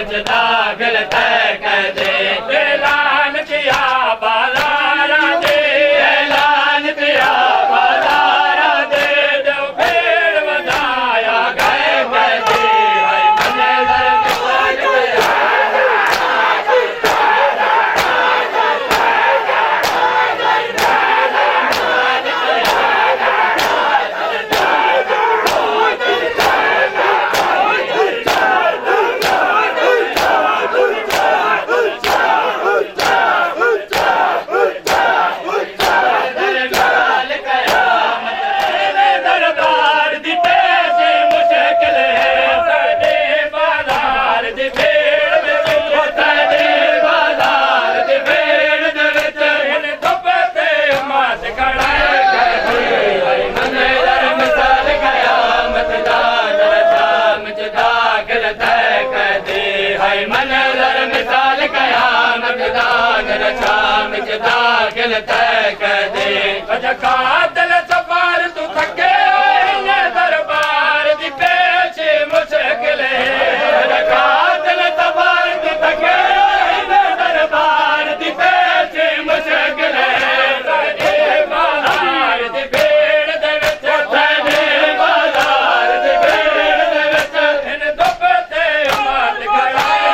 च दाखिल तय कर दे। ऐलान किया बाजारा दे, ऐलान किया बाजारा दे, जो भीड़ बनाया गए कर दे। भाई मंदिर मिसाल कया तय कर दे। कातल सफार तू थके दरबार दी पेश मुश्किल है। कातल सफार तू थके दरबार दी पेश मुश्किल है। बाजार दी भीड़ दे विच, बाजार दी भीड़ दे विच इन दुप ते मात खड़ा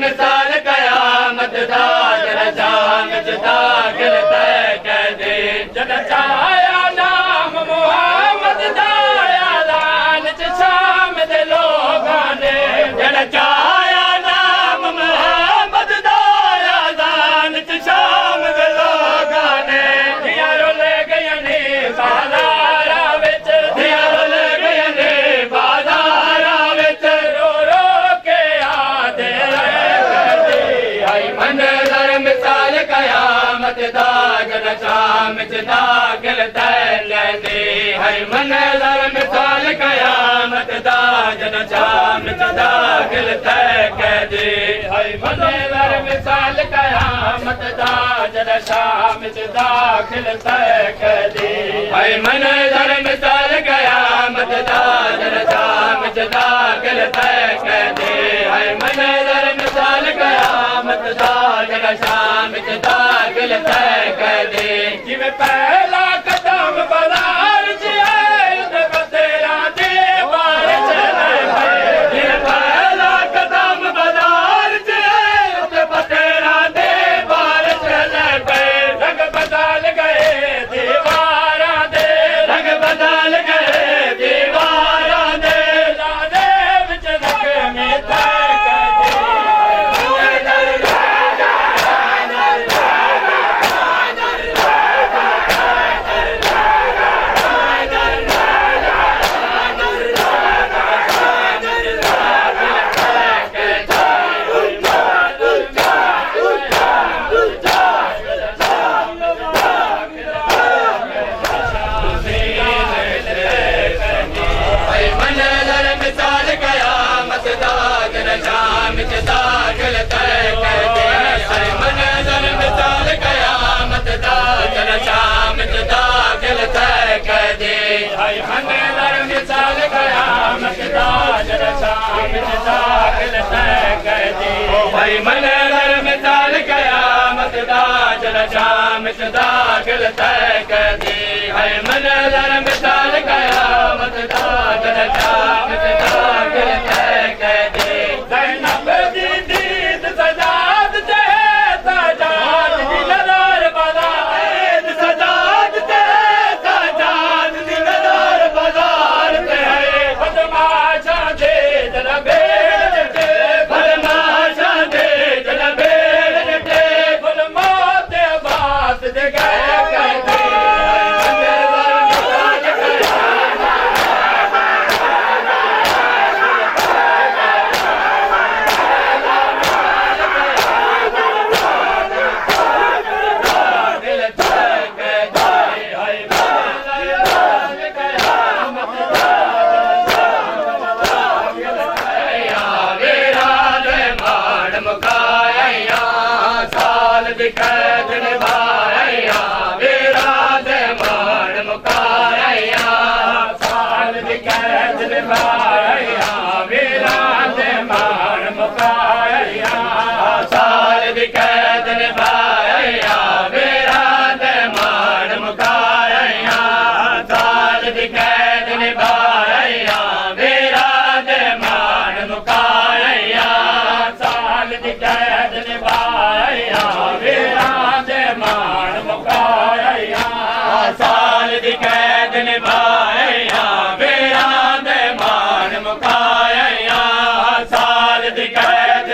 मिसाल कयामत दा जरा शाम च दाखिल तय कर दे। जद चाया नाम मुहम्मद दा ऐलान च शाम दे लोगां ने। जद चाया नाम मुहम्मद दा ऐलान च शाम दे लोगां ने। दियां रुल गईयां ने बाजारां विच, दियां रुल गईयां ने बाजारां विच, रो रो के आदे मिसाल कयामत दा जरा शाम च दाखिल तय कर दे। है मंज़र मिसाल कयामत दा जरा शाम च दाखिल तय कर दे। है मंज़र मिसाल कयामत दा जरा शाम च दाखिल तय कर दे। है मंज़र मिसाल कयामत दा जरा शाम च दाखिल तय कर दे। है मंज़र मिसाल कयामत दा जरा शाम च दाखिल तय कर दे। जिवें पहला कदम बाजार च आए ते बतेरा दे बार चले पे। जिवें पहला कदम बाजार च आए ते बतेरा दे बार चले पे। रंग बदल गए दीवारां दे, रंग बदल गए दीवारां दे, लादे विच रखमी तय कर दे। मंज़र मिसाल कयामत दा जरा शाम च दाखिल तय कर दे। है मंज़र मिसाल कयामत दा जरा शाम च दाखिल तय कर दे। ज़ैनब दी दीद सजा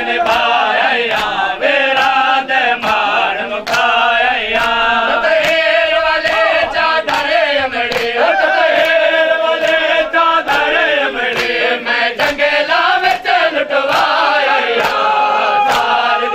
निभाया मेरा दे मान मुखाया तहेर वाले चादर अमड़ी तहेर वाले चादर अमड़ी मैं जंगला में लुटवाया सार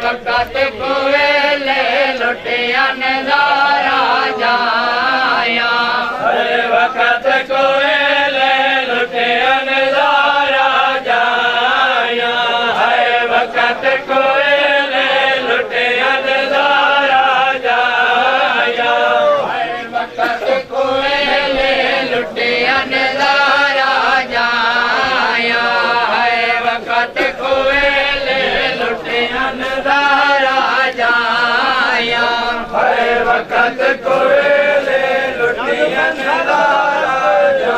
वक़्त कुवेले लुटिया नज़ारा जाया वक़्त कुवेले लुटिया नज़ारा जाया वक़्त कुवेले लुटिया नज़ारा जाया वक़्त कुवेले लुटिया नज़ारा जाया वक़्त कुवेले लुटिया नज़ारा जाया वक़्त कुवेले लुटिया नज़ारा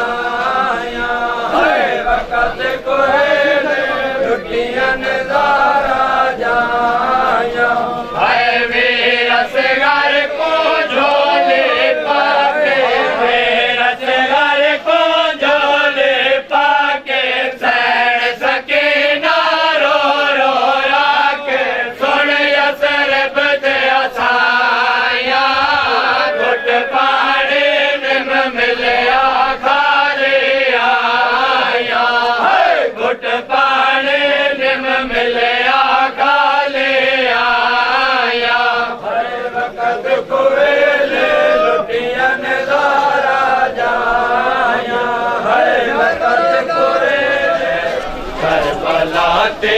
जाया वक़्त कुवेले लुटिया नज़ारा जाया वीर असगर को झोले पाके वीर असगर को झोले पाके सैन सकीना रो रो आके सुन असर बदे असाया घुट पानी निम मिलया खाली आया घुट पानी निम मिलया खाली आया वक़्त कुवेले लुटिया नज़ारा जाया वक़्त कुवेले करबला ते